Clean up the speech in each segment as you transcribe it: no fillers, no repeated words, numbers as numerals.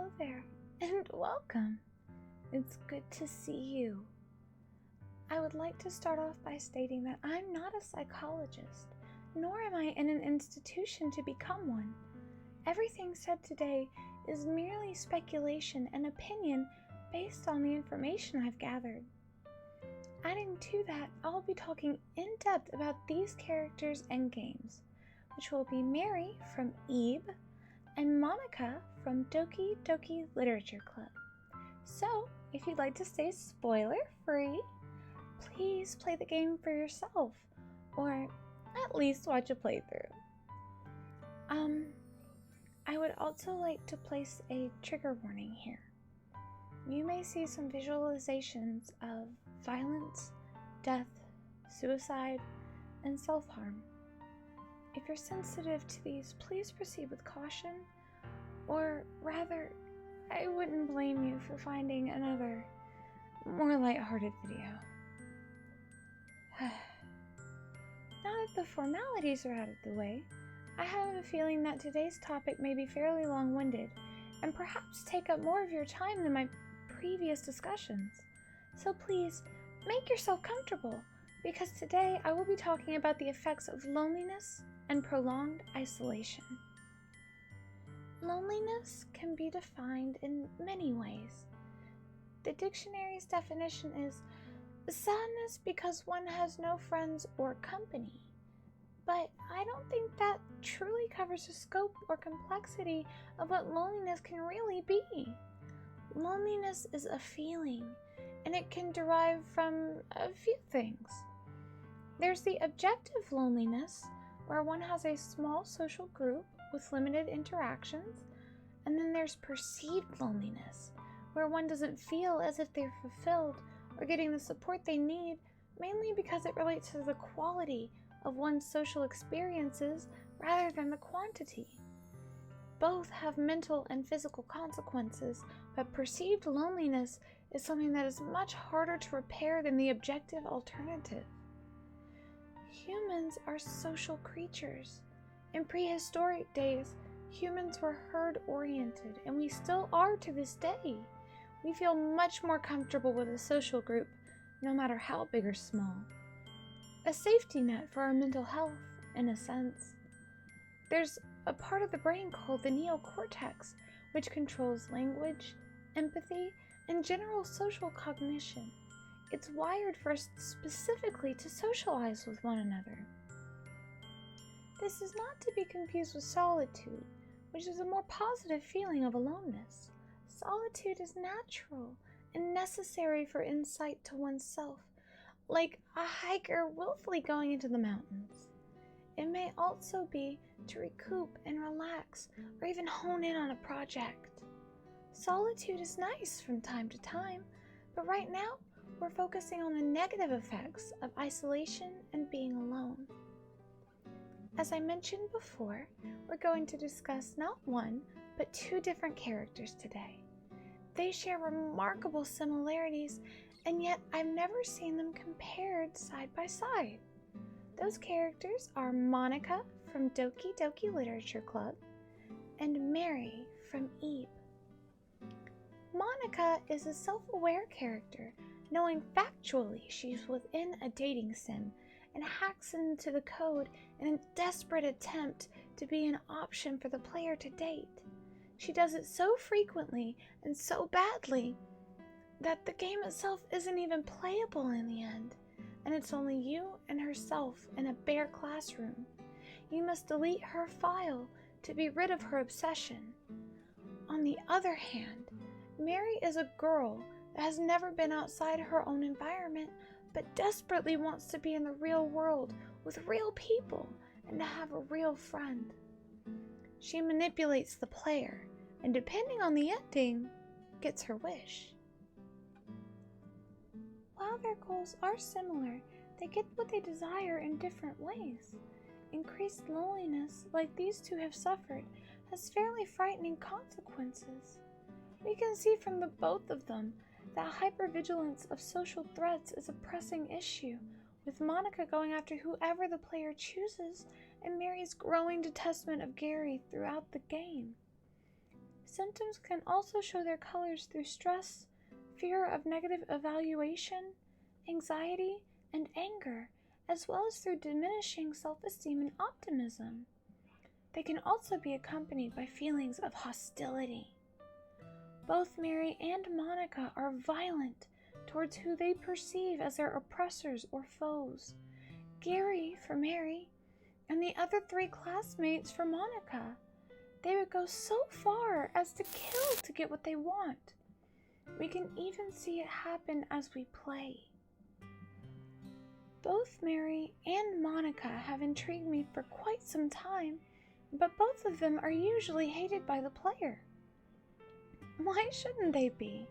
Hello there, and welcome. It's good to see you. I would like to start off by stating that I'm not a psychologist, nor am I in an institution to become one. Everything said today is merely speculation and opinion based on the information I've gathered. Adding to that, I'll be talking in depth about these characters and games, which will be Mary from Ebe and Monika from Doki Doki Literature Club. So, if you'd like to stay spoiler-free, please play the game for yourself, or at least watch a playthrough. I would also like to place a trigger warning here. You may see some visualizations of violence, death, suicide, and self-harm. If you're sensitive to these, please proceed with caution, or rather, I wouldn't blame you for finding another, more lighthearted video. Now that the formalities are out of the way, I have a feeling that today's topic may be fairly long-winded and perhaps take up more of your time than my previous discussions. So please, make yourself comfortable, because today I will be talking about the effects of loneliness and prolonged isolation. Loneliness can be defined in many ways. The dictionary's definition is sadness because one has no friends or company. But I don't think that truly covers the scope or complexity of what loneliness can really be. Loneliness is a feeling, and it can derive from a few things. There's the objective loneliness, where one has a small social group with limited interactions, and then there's perceived loneliness, where one doesn't feel as if they're fulfilled or getting the support they need, mainly because it relates to the quality of one's social experiences rather than the quantity. Both have mental and physical consequences, but perceived loneliness is something that is much harder to repair than the objective alternative. Humans are social creatures. In prehistoric days, humans were herd-oriented, and we still are to this day. We feel much more comfortable with a social group, no matter how big or small. A safety net for our mental health, in a sense. There's a part of the brain called the neocortex, which controls language, empathy, and general social cognition. It's wired for us specifically to socialize with one another. This is not to be confused with solitude, which is a more positive feeling of aloneness. Solitude is natural and necessary for insight to oneself, like a hiker willfully going into the mountains. It may also be to recoup and relax, or even hone in on a project. Solitude is nice from time to time, but right now we're focusing on the negative effects of isolation and being alone. As I mentioned before, we're going to discuss not one, but two different characters today. They share remarkable similarities, and yet I've never seen them compared side by side. Those characters are Monika from Doki Doki Literature Club and Mary from Ebe. Monika is a self-aware character, knowing factually she's within a dating sim and hacks into the code in a desperate attempt to be an option for the player to date. She does it so frequently and so badly that the game itself isn't even playable in the end, and it's only you and herself in a bare classroom. You must delete her file to be rid of her obsession. On the other hand, Mary is a girl that has never been outside her own environment, but desperately wants to be in the real world with real people and to have a real friend. She manipulates the player, and depending on the ending, gets her wish. While their goals are similar, they get what they desire in different ways. Increased loneliness, like these two have suffered, has fairly frightening consequences. We can see from the both of them that hypervigilance of social threats is a pressing issue, with Monika going after whoever the player chooses and Mary's growing detestment of Gary throughout the game. Symptoms can also show their colors through stress, fear of negative evaluation, anxiety, and anger, as well as through diminishing self-esteem and optimism. They can also be accompanied by feelings of hostility. Both Mary and Monika are violent towards who they perceive as their oppressors or foes. Gary for Mary, and the other 3 classmates for Monika. They would go so far as to kill to get what they want. We can even see it happen as we play. Both Mary and Monika have intrigued me for quite some time, but both of them are usually hated by the player. Why shouldn't they be?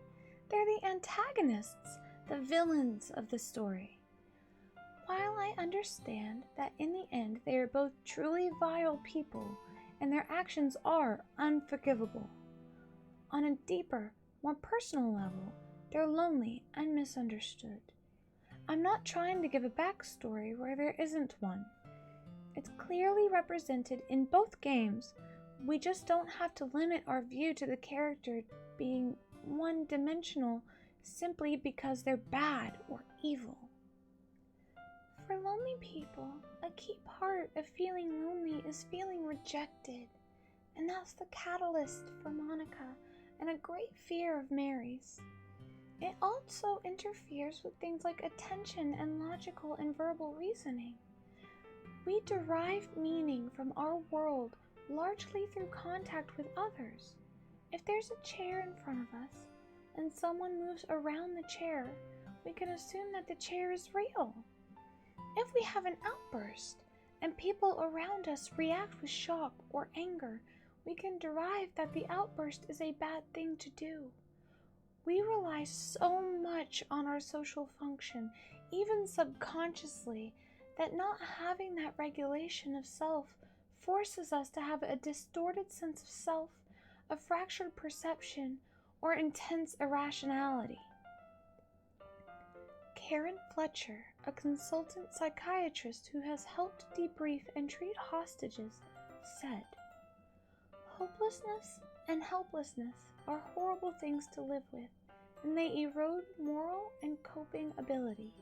They're the antagonists, the villains of the story. While I understand that in the end they are both truly vile people and their actions are unforgivable, on a deeper, more personal level, they're lonely and misunderstood. I'm not trying to give a backstory where there isn't one. It's clearly represented in both games. We just don't have to limit our view to the character being one-dimensional simply because they're bad or evil. For lonely people, a key part of feeling lonely is feeling rejected, and that's the catalyst for Monika and a great fear of Mary's. It also interferes with things like attention and logical and verbal reasoning. We derive meaning from our world largely through contact with others. If there's a chair in front of us and someone moves around the chair, we can assume that the chair is real. If we have an outburst and people around us react with shock or anger, we can derive that the outburst is a bad thing to do. We rely so much on our social function, even subconsciously, that not having that regulation of self forces us to have a distorted sense of self, a fractured perception, or intense irrationality. Karen Fletcher, a consultant psychiatrist who has helped debrief and treat hostages, said, "Hopelessness and helplessness are horrible things to live with, and they erode moral and coping ability.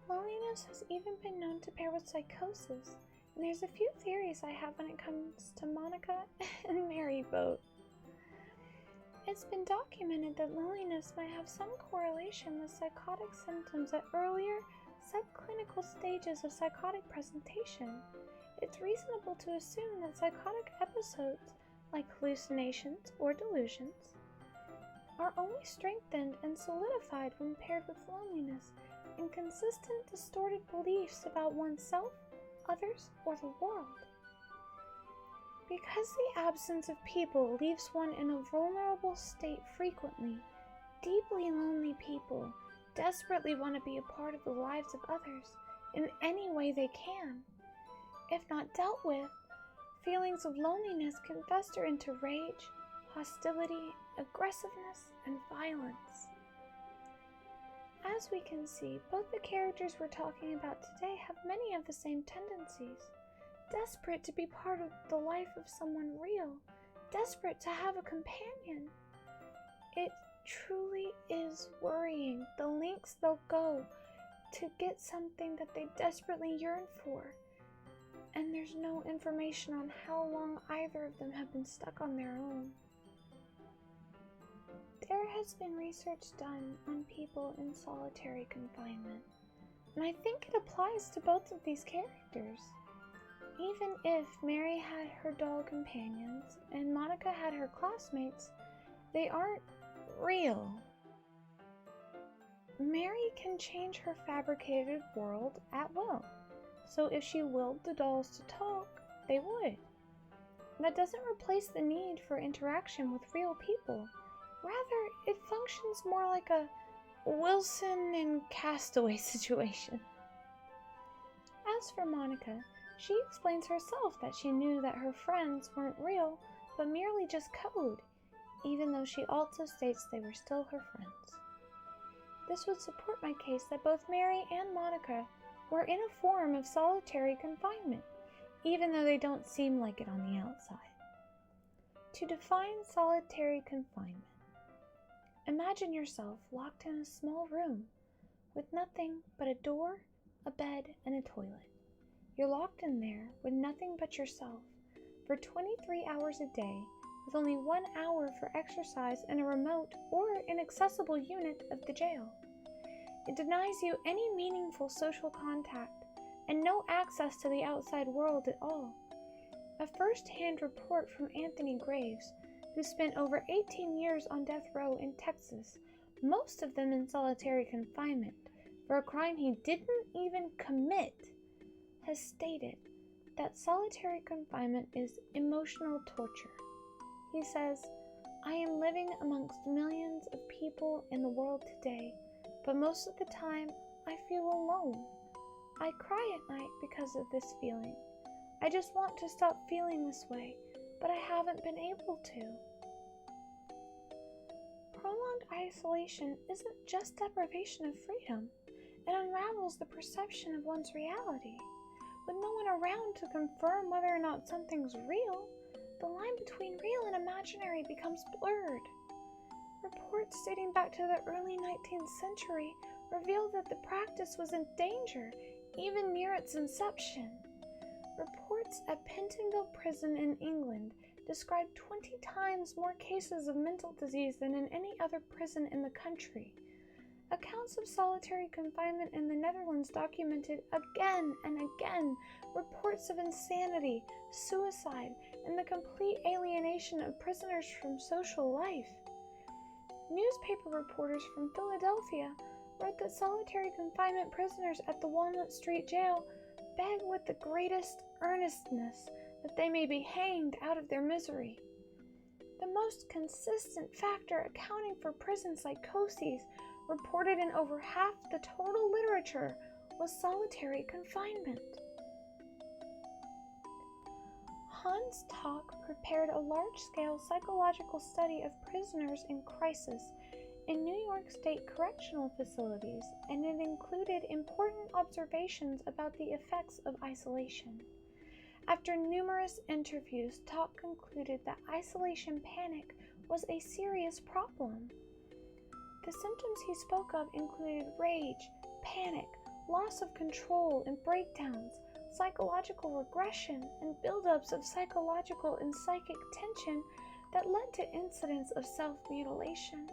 Loneliness has even been known to pair with psychosis, and there's a few theories I have when it comes to Monika and Mary both. It's been documented that loneliness might have some correlation with psychotic symptoms at earlier subclinical stages of psychotic presentation. It's reasonable to assume that psychotic episodes, like hallucinations or delusions, are only strengthened and solidified when paired with loneliness and consistent distorted beliefs about oneself, others, or the world. Because the absence of people leaves one in a vulnerable state frequently, deeply lonely people desperately want to be a part of the lives of others in any way they can. If not dealt with, feelings of loneliness can fester into rage, hostility, aggressiveness, and violence. As we can see, both the characters we're talking about today have many of the same tendencies. Desperate to be part of the life of someone real, desperate to have a companion. It truly is worrying the lengths they'll go to get something that they desperately yearn for, and there's no information on how long either of them have been stuck on their own. There has been research done on people in solitary confinement, and I think it applies to both of these characters. Even if Mary had her doll companions and Monika had her classmates, they aren't real. Mary can change her fabricated world at will, so if she willed the dolls to talk, they would. That doesn't replace the need for interaction with real people. Rather, it functions more like a Wilson and Castaway situation. As for Monika, she explains herself that she knew that her friends weren't real, but merely just code, even though she also states they were still her friends. This would support my case that both Mary and Monika were in a form of solitary confinement, even though they don't seem like it on the outside. To define solitary confinement, imagine yourself locked in a small room with nothing but a door, a bed, and a toilet. You're locked in there with nothing but yourself for 23 hours a day, with only 1 hour for exercise in a remote or inaccessible unit of the jail. It denies you any meaningful social contact and no access to the outside world at all. A first-hand report from Anthony Graves, who spent over 18 years on death row in Texas, most of them in solitary confinement, for a crime he didn't even commit, has stated that solitary confinement is emotional torture. He says, "I am living amongst millions of people in the world today, but most of the time I feel alone. I cry at night because of this feeling. I just want to stop feeling this way, but I haven't been able to." Prolonged isolation isn't just deprivation of freedom. It unravels the perception of one's reality. With no one around to confirm whether or not something's real, the line between real and imaginary becomes blurred. Reports dating back to the early 19th century revealed that the practice was in danger even near its inception. Reports at Pentonville Prison in England described 20 times more cases of mental disease than in any other prison in the country. Accounts of solitary confinement in the Netherlands documented again and again reports of insanity, suicide, and the complete alienation of prisoners from social life. Newspaper reporters from Philadelphia wrote that solitary confinement prisoners at the Walnut Street Jail beg with the greatest earnestness that they may be hanged out of their misery. The most consistent factor accounting for prison psychoses, reported in over half the total literature, was solitary confinement. Hans Tock prepared a large-scale psychological study of prisoners in crisis in New York State correctional facilities, and it included important observations about the effects of isolation. After numerous interviews, Tock concluded that isolation panic was a serious problem. The symptoms he spoke of included rage, panic, loss of control and breakdowns, psychological regression, and buildups of psychological and psychic tension that led to incidents of self-mutilation.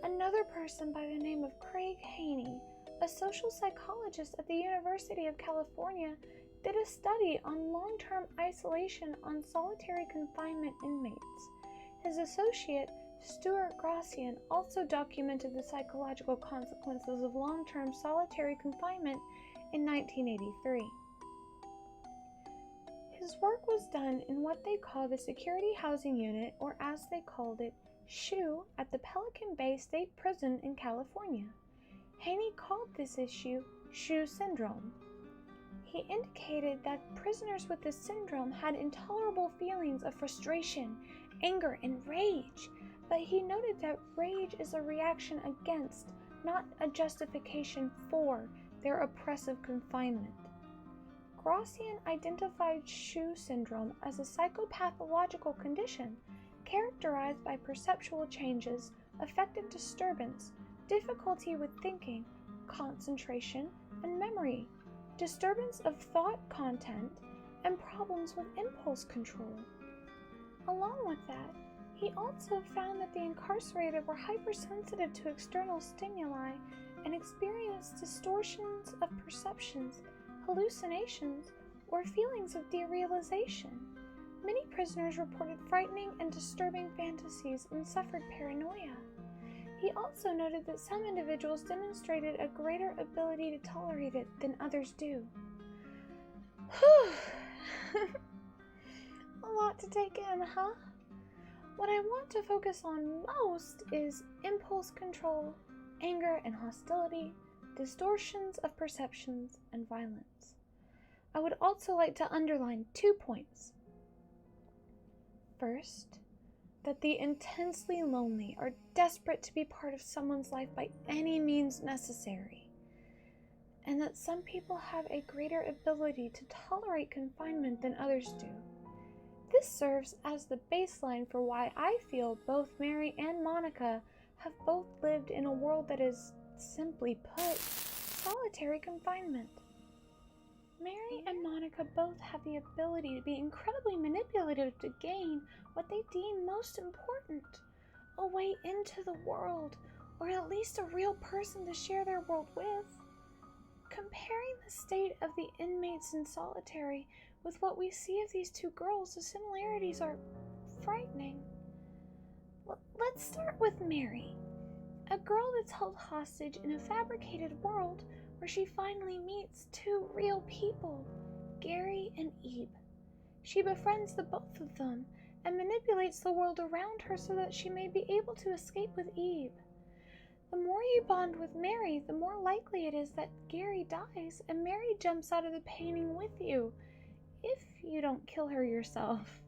Another person by the name of Craig Haney, a social psychologist at the University of California, did a study on long-term isolation on solitary confinement inmates. His associate, Stuart Grossian, also documented the psychological consequences of long-term solitary confinement in 1983. His work was done in what they call the Security Housing Unit, or as they called it, SHU, at the Pelican Bay State Prison in California. Haney called this issue SHU syndrome. He indicated that prisoners with this syndrome had intolerable feelings of frustration, anger, and rage, but he noted that rage is a reaction against, not a justification for, their oppressive confinement. Grossian identified SHU syndrome as a psychopathological condition characterized by perceptual changes, affective disturbance, difficulty with thinking, concentration, and memory, disturbance of thought content, and problems with impulse control. Along with that, he also found that the incarcerated were hypersensitive to external stimuli and experienced distortions of perceptions, hallucinations, or feelings of derealization. Many prisoners reported frightening and disturbing fantasies and suffered paranoia. He also noted that some individuals demonstrated a greater ability to tolerate it than others do. Whew! A lot to take in, huh? What I want to focus on most is impulse control, anger and hostility, distortions of perceptions, and violence. I would also like to underline 2 points. First, that the intensely lonely are desperate to be part of someone's life by any means necessary, and that some people have a greater ability to tolerate confinement than others do. This serves as the baseline for why I feel both Mary and Monika have both lived in a world that is, simply put, solitary confinement. Mary and Monika both have the ability to be incredibly manipulative to gain what they deem most important, a way into the world, or at least a real person to share their world with. Comparing the state of the inmates in solitary with what we see of these two girls, the similarities are frightening. Let's start with Mary, a girl that's held hostage in a fabricated world where she finally meets two real people, Gary and Ebe. She befriends the both of them and manipulates the world around her so that she may be able to escape with Ebe. The more you bond with Mary, the more likely it is that Gary dies and Mary jumps out of the painting with you, if you don't kill her yourself.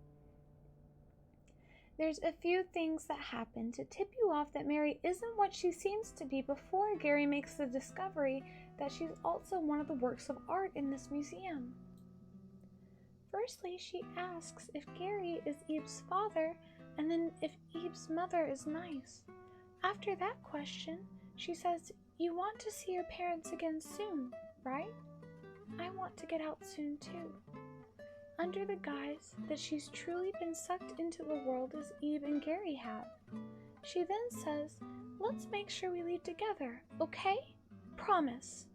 There's a few things that happen to tip you off that Mary isn't what she seems to be before Gary makes the discovery that she's also one of the works of art in this museum. Firstly, she asks if Gary is Ebe's father, and then if Ebe's mother is nice. After that question, she says, "You want to see your parents again soon, right? I want to get out soon too." Under the guise that she's truly been sucked into the world as Ebe and Gary have. She then says, "Let's make sure we leave together, okay? Promise."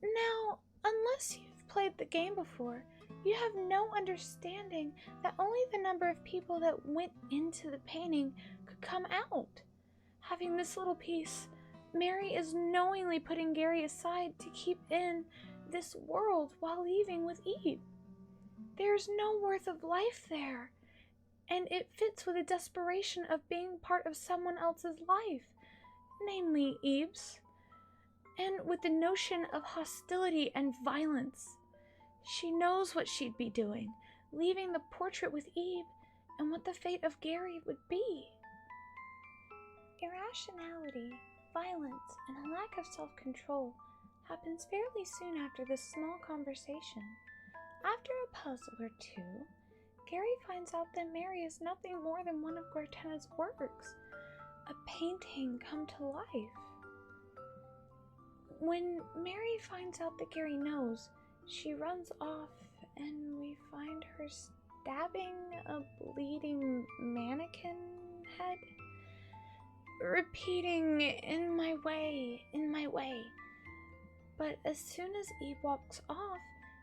Now, unless you've played the game before, you have no understanding that only the number of people that went into the painting could come out. Having this little piece, Mary is knowingly putting Gary aside to keep in this world while leaving with Ebe. There's no worth of life there, and it fits with the desperation of being part of someone else's life, namely Ebe's, and with the notion of hostility and violence. She knows what she'd be doing, leaving the portrait with Ebe, and what the fate of Gary would be. Irrationality, violence, and a lack of self-control happens fairly soon after this small conversation. After a puzzle or two, Gary finds out that Mary is nothing more than one of Guartena's works, a painting come to life. When Mary finds out that Gary knows, she runs off and we find her stabbing a bleeding mannequin head, repeating, "In my way, in my way." But as soon as Ebe walks off,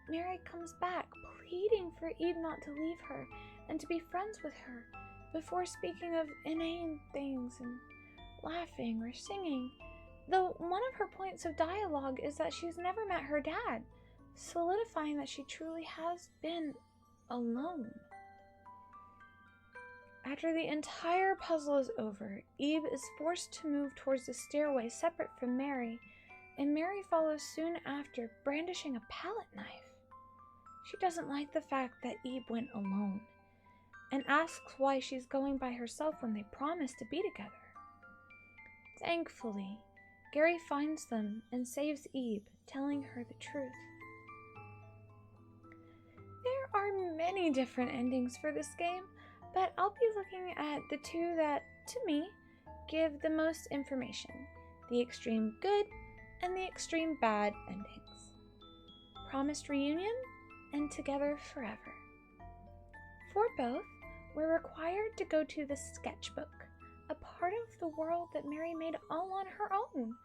Mary comes back, pleading for Ebe not to leave her and to be friends with her, before speaking of inane things and laughing or singing, though one of her points of dialogue is that she's never met her dad, solidifying that she truly has been alone. After the entire puzzle is over, Ebe is forced to move towards the stairway separate from Mary, and Mary follows soon after, brandishing a palette knife. She doesn't like the fact that Ebe went alone, and asks why she's going by herself when they promised to be together. Thankfully, Gary finds them and saves Ebe, telling her the truth. There are many different endings for this game, but I'll be looking at the two that, to me, give the most information: the extreme good and the extreme bad endings. Promised reunion and together forever. For both, we're required to go to the sketchbook, a part of the world that Mary made all on her own.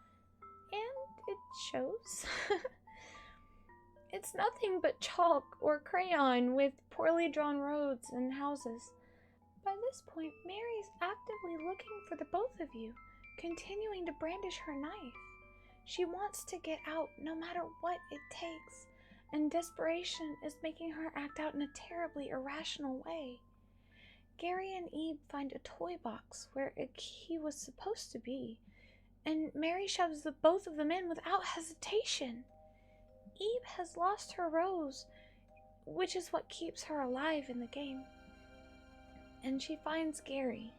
And it shows. It's nothing but chalk or crayon with poorly drawn roads and houses. By this point, Mary's actively looking for the both of you, continuing to brandish her knife. She wants to get out no matter what it takes, and desperation is making her act out in a terribly irrational way. Gary and Ebe find a toy box where a key was supposed to be, and Mary shoves the both of them in without hesitation. Ebe has lost her rose, which is what keeps her alive in the game, and she finds Gary.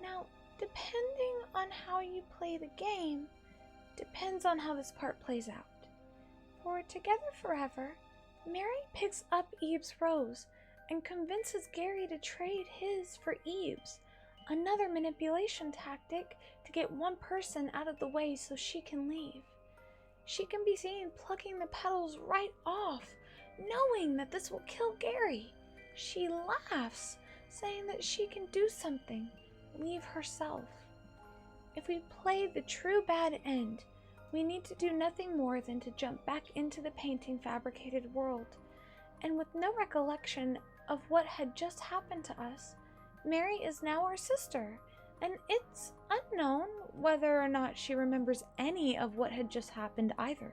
Now, depending on how you play the game, depends on how this part plays out. For Together Forever, Mary picks up Ebe's rose and convinces Gary to trade his for Eve's, another manipulation tactic to get one person out of the way so she can leave. She can be seen plucking the petals right off, knowing that this will kill Gary. She laughs, saying that she can do something, leave herself. If we play the true bad end, we need to do nothing more than to jump back into the painting fabricated world. And with no recollection of what had just happened to us, Mary is now our sister, and it's unknown whether or not she remembers any of what had just happened either.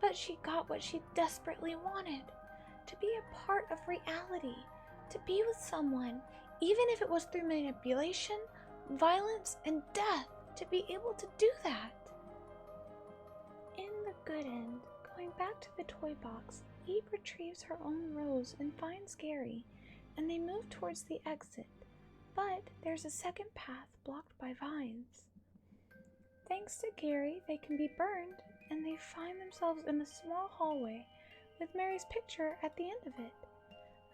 But she got what she desperately wanted, to be a part of reality, to be with someone, even if it was through manipulation, violence, and death, to be able to do that. In the good end, going back to the toy box, Eve retrieves her own rose and finds Gary, and they move towards the exit, but there's a second path blocked by vines. Thanks to Gary, they can be burned, and they find themselves in a small hallway with Mary's picture at the end of it.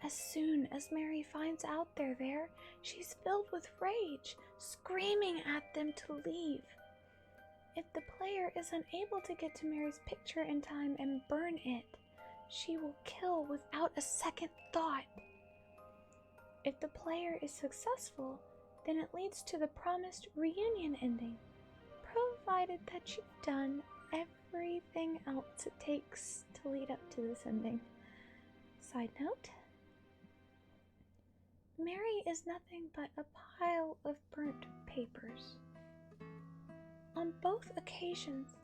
As soon as Mary finds out they're there, she's filled with rage, screaming at them to leave. If the player is unable to get to Mary's picture in time and burn it, she will kill without a second thought. If the player is successful, then it leads to the promised reunion ending, provided that you've done everything else it takes to lead up to this ending. Side note, Mary is nothing but a pile of burnt papers. On both occasions,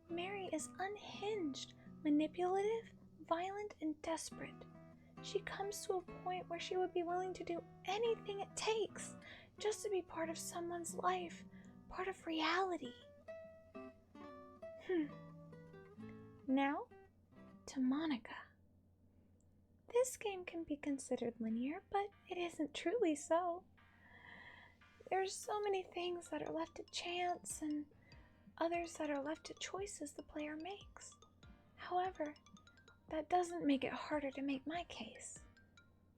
Mary is unhinged, manipulative, violent, and desperate. She comes to a point where she would be willing to do anything it takes just to be part of someone's life, part of reality. Now, to Monika. This game can be considered linear, but it isn't truly so. There's so many things that are left to chance and others that are left to choices the player makes. However, that doesn't make it harder to make my case.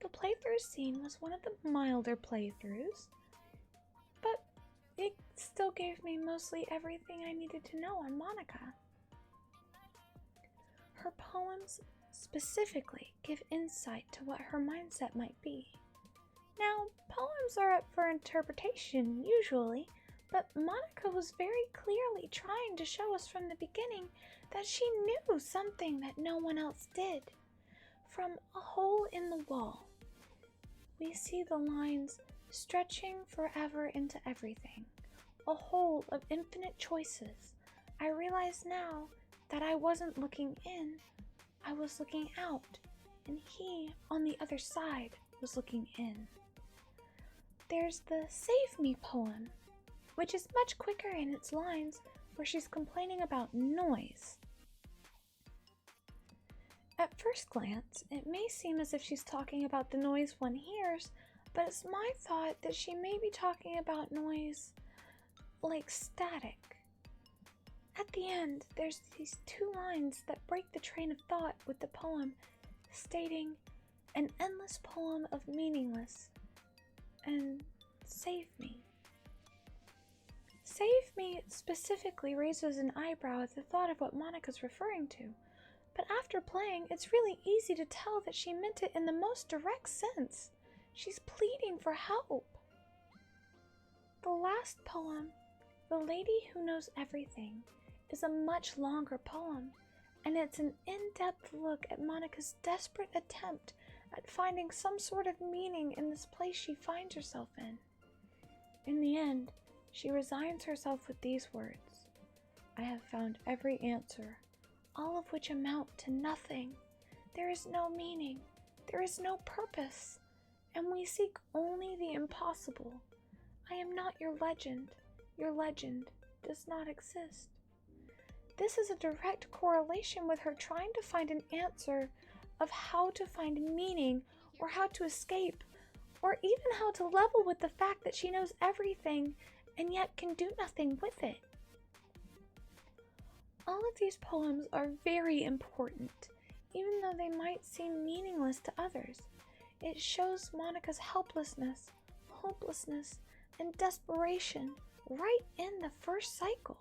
The playthrough scene was one of the milder playthroughs, but it still gave me mostly everything I needed to know on Monika. Her poems specifically give insight to what her mindset might be. Now, poems are up for interpretation usually, but Monika was very clearly trying to show us from the beginning that she knew something that no one else did. From a hole in the wall, we see the lines stretching forever into everything, a hole of infinite choices. I realize now that I wasn't looking in, I was looking out, and he, on the other side, was looking in. There's the Save Me poem, which is much quicker in its lines, where she's complaining about noise. At first glance, it may seem as if she's talking about the noise one hears, but it's my thought that she may be talking about noise like static. At the end, there's these two lines that break the train of thought with the poem, stating, "An endless poem of meaningless," and "Save me." Save me specifically raises an eyebrow at the thought of what Monika's referring to, but after playing, it's really easy to tell that she meant it in the most direct sense. She's pleading for help. The last poem, The Lady Who Knows Everything, is a much longer poem, and it's an in-depth look at Monika's desperate attempt at finding some sort of meaning in this place she finds herself in. In the end, she resigns herself with these words: "I have found every answer, all of which amount to nothing. There is no meaning, there is no purpose, and we seek only the impossible. I am not your legend does not exist." This is a direct correlation with her trying to find an answer of how to find meaning, or how to escape, or even how to level with the fact that she knows everything and yet can do nothing with it. All of these poems are very important, even though they might seem meaningless to others. It shows Monika's helplessness, hopelessness, and desperation right in the first cycle.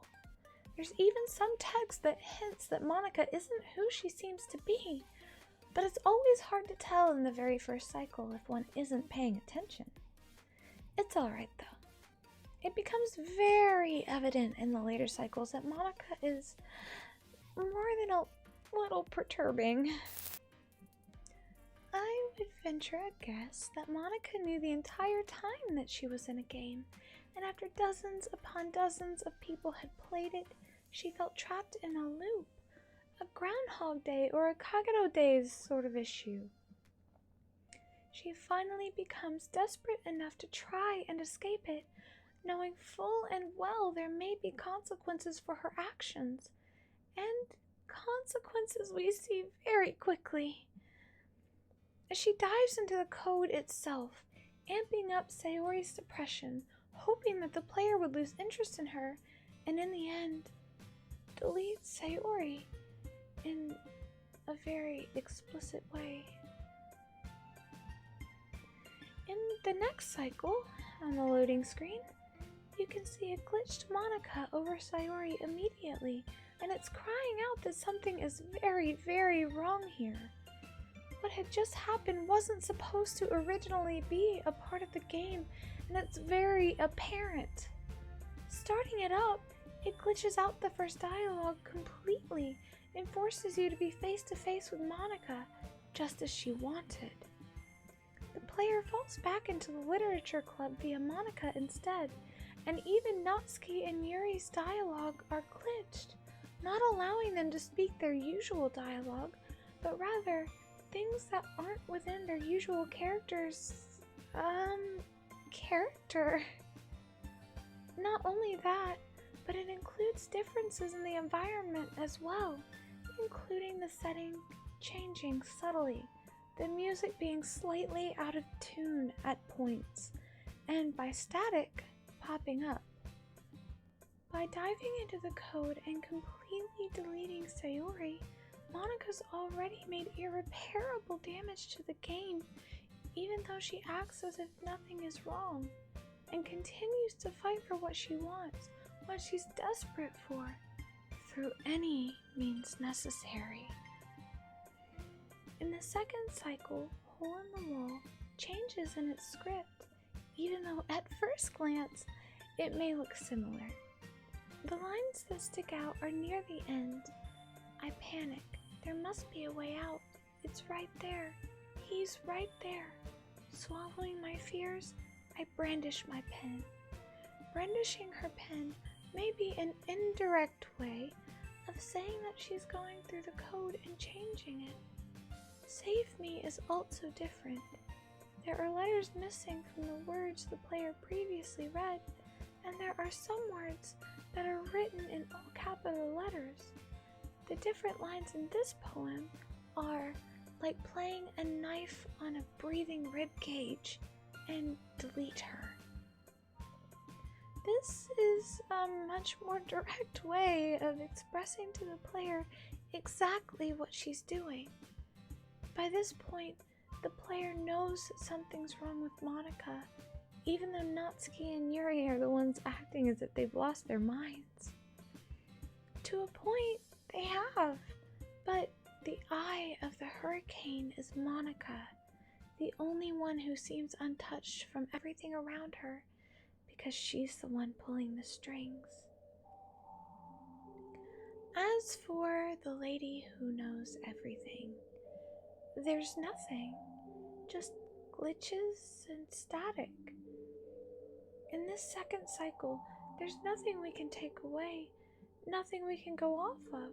There's even some text that hints that Monika isn't who she seems to be, but it's always hard to tell in the very first cycle if one isn't paying attention. It's alright though. It becomes very evident in the later cycles that Monika is more than a little perturbing. I would venture a guess that Monika knew the entire time that she was in a game, and after dozens upon dozens of people had played it, she felt trapped in a loop, a Groundhog Day or a Kagero Days sort of issue. She finally becomes desperate enough to try and escape it, knowing full and well there may be consequences for her actions, and consequences we see very quickly. As she dives into the code itself, amping up Sayori's depression, hoping that the player would lose interest in her, and in the end, deletes Sayori in a very explicit way. In the next cycle, on the loading screen, you can see a glitched Monika over Sayori immediately, and it's crying out that something is very, very wrong here. What had just happened wasn't supposed to originally be a part of the game, and it's very apparent. Starting it up, it glitches out the first dialogue completely and forces you to be face to face with Monika, just as she wanted. The player falls back into the literature club via Monika instead, and even Natsuki and Yuri's dialogue are glitched, not allowing them to speak their usual dialogue, but rather things that aren't within their usual character. Not only that, but it includes differences in the environment as well, including the setting changing subtly, the music being slightly out of tune at points, and by static popping up. By diving into the code and completely deleting Sayori, Monika's already made irreparable damage to the game, even though she acts as if nothing is wrong, and continues to fight for what she wants, what she's desperate for, through any means necessary. In the second cycle, Hole in the Wall changes in its script, even though at first glance it may look similar. The lines that stick out are near the end. I panic. There must be a way out. It's right there. He's right there. Swallowing my fears, I brandish my pen. Brandishing her pen may be an indirect way of saying that she's going through the code and changing it. Save Me is also different. There are letters missing from the words the player previously read, and there are some words that are written in all capital letters. The different lines in this poem are like playing a knife on a breathing rib cage and delete her. This is a much more direct way of expressing to the player exactly what she's doing. By this point, the player knows that something's wrong with Monika, even though Natsuki and Yuri are the ones acting as if they've lost their minds. To a point, they have, but the eye of the hurricane is Monika, the only one who seems untouched from everything around her, because she's the one pulling the strings. As for the lady who knows everything, there's nothing, just glitches and static. In this second cycle, there's nothing we can take away, nothing we can go off of,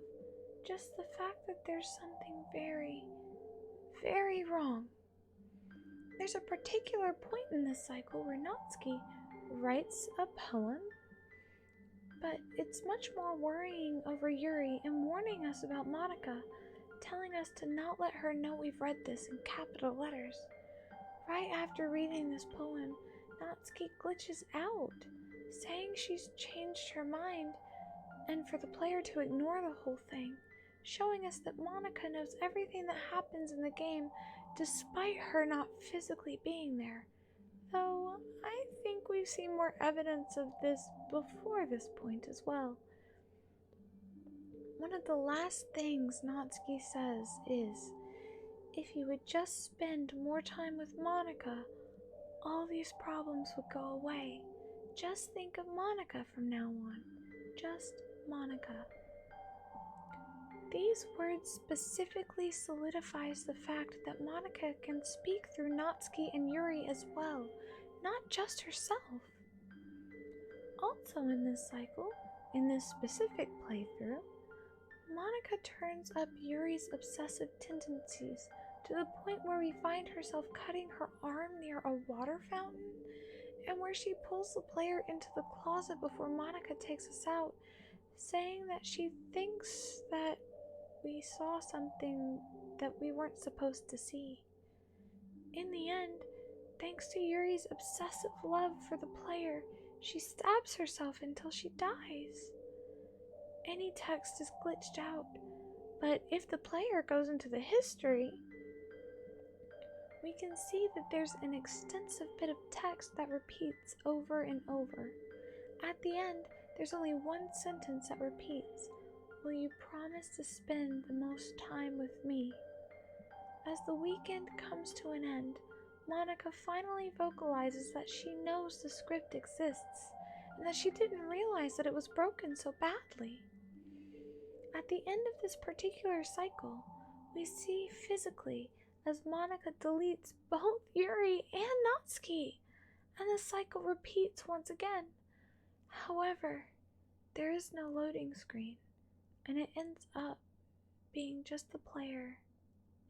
just the fact that there's something very, very wrong. There's a particular point in this cycle where Natsuki writes a poem, but it's much more worrying over Yuri and warning us about Monika, telling us to not let her know we've read this in capital letters. Right after reading this poem, Natsuki glitches out, saying she's changed her mind, and for the player to ignore the whole thing, showing us that Monika knows everything that happens in the game despite her not physically being there, though I think we've seen more evidence of this before this point as well. One of the last things Natsuki says is, if you would just spend more time with Monika, all these problems would go away. Just think of Monika from now on. Just Monika. These words specifically solidifies the fact that Monika can speak through Natsuki and Yuri as well, not just herself. Also in this cycle, in this specific playthrough, Monika turns up Yuri's obsessive tendencies to the point where we find herself cutting her arm near a water fountain, and where she pulls the player into the closet before Monika takes us out, saying that she thinks that we saw something that we weren't supposed to see. In the end, thanks to Yuri's obsessive love for the player, she stabs herself until she dies. Any text is glitched out, but if the player goes into the history, we can see that there's an extensive bit of text that repeats over and over. At the end, there's only one sentence that repeats, "Will you promise to spend the most time with me?" As the weekend comes to an end, Monika finally vocalizes that she knows the script exists, and that she didn't realize that it was broken so badly. At the end of this particular cycle, we see physically as Monika deletes both Yuri and Natsuki, and the cycle repeats once again. However, there is no loading screen, and it ends up being just the player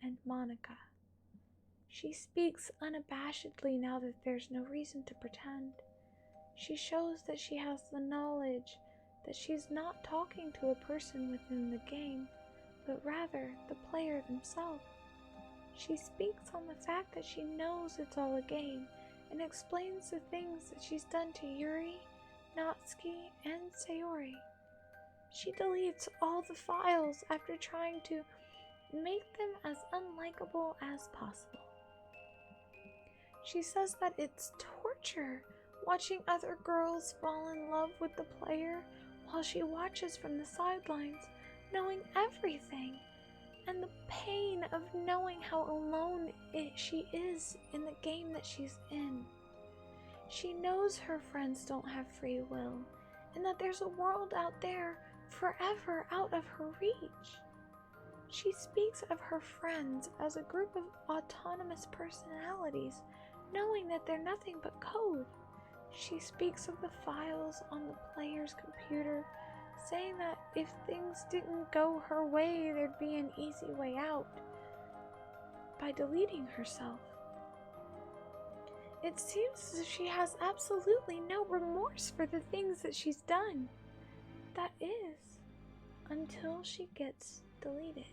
and Monika. She speaks unabashedly now that there's no reason to pretend. She shows that she has the knowledge that she's not talking to a person within the game, but rather the player themselves. She speaks on the fact that she knows it's all a game, and explains the things that she's done to Yuri, Natsuki, and Sayori. She deletes all the files after trying to make them as unlikable as possible. She says that it's torture watching other girls fall in love with the player while she watches from the sidelines, knowing everything, and the pain of knowing how alone she is in the game that she's in. She knows her friends don't have free will, and that there's a world out there forever out of her reach. She speaks of her friends as a group of autonomous personalities, knowing that they're nothing but code. She speaks of the files on the player's computer, saying that if things didn't go her way, there'd be an easy way out by deleting herself. It seems as if she has absolutely no remorse for the things that she's done. That is, until she gets deleted.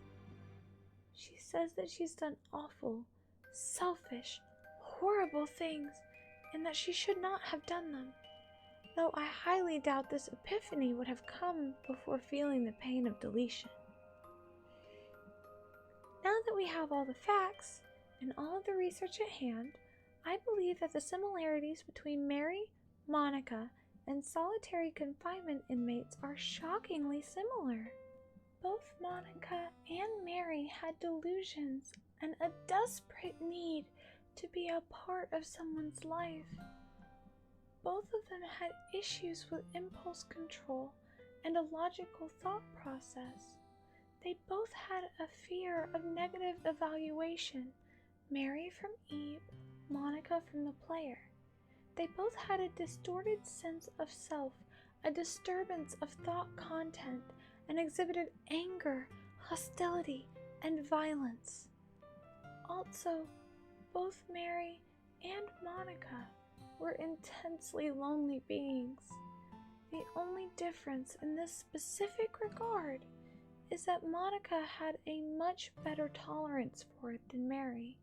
She says that she's done awful, selfish, horrible things, and that she should not have done them, though I highly doubt this epiphany would have come before feeling the pain of deletion. Now that we have all the facts and all of the research at hand, I believe that the similarities between Mary, Monika, and solitary confinement inmates are shockingly similar. Both Monika and Mary had delusions and a desperate need to be a part of someone's life. Both of them had issues with impulse control and a logical thought process. They both had a fear of negative evaluation, Mary from Eve, Monika from the player. They both had a distorted sense of self, a disturbance of thought content, and exhibited anger, hostility, and violence. Also, both Mary and Monika were intensely lonely beings. The only difference in this specific regard is that Monika had a much better tolerance for it than Mary.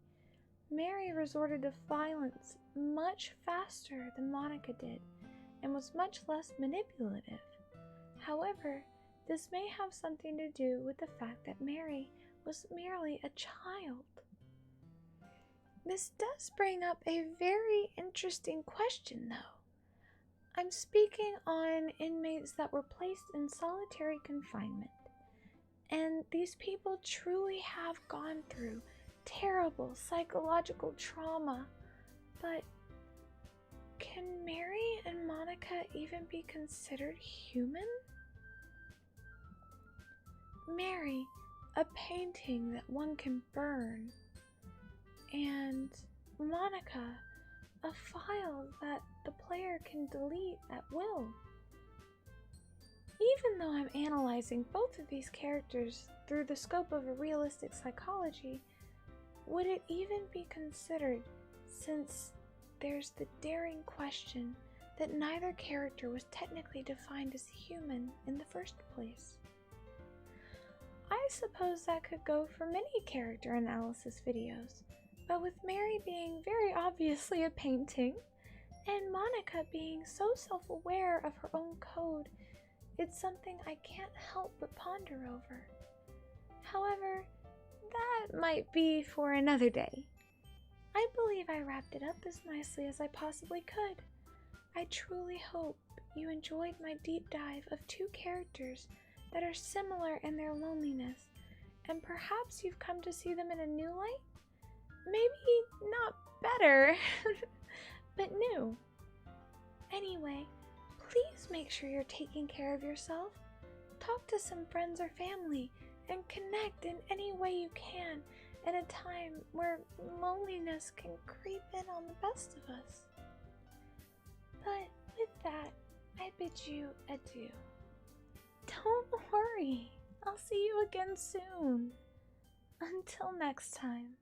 Mary resorted to violence much faster than Monika did, and was much less manipulative. However, this may have something to do with the fact that Mary was merely a child. This does bring up a very interesting question, though. I'm speaking on inmates that were placed in solitary confinement. And these people truly have gone through terrible psychological trauma. But can Mary and Monica even be considered human? Mary, a painting that one can burn. And Monica, a file that the player can delete at will. Even though I'm analyzing both of these characters through the scope of a realistic psychology, would it even be considered, since there's the daring question that neither character was technically defined as human in the first place? I suppose that could go for many character analysis videos, but with Mary being very obviously a painting, and Monica being so self-aware of her own code, it's something I can't help but ponder over. However, that might be for another day. I believe I wrapped it up as nicely as I possibly could. I truly hope you enjoyed my deep dive of two characters that are similar in their loneliness, and perhaps you've come to see them in a new light? Maybe not better, but new. Anyway, please make sure you're taking care of yourself. Talk to some friends or family and connect in any way you can in a time where loneliness can creep in on the best of us. But with that, I bid you adieu. Don't worry, I'll see you again soon. Until next time.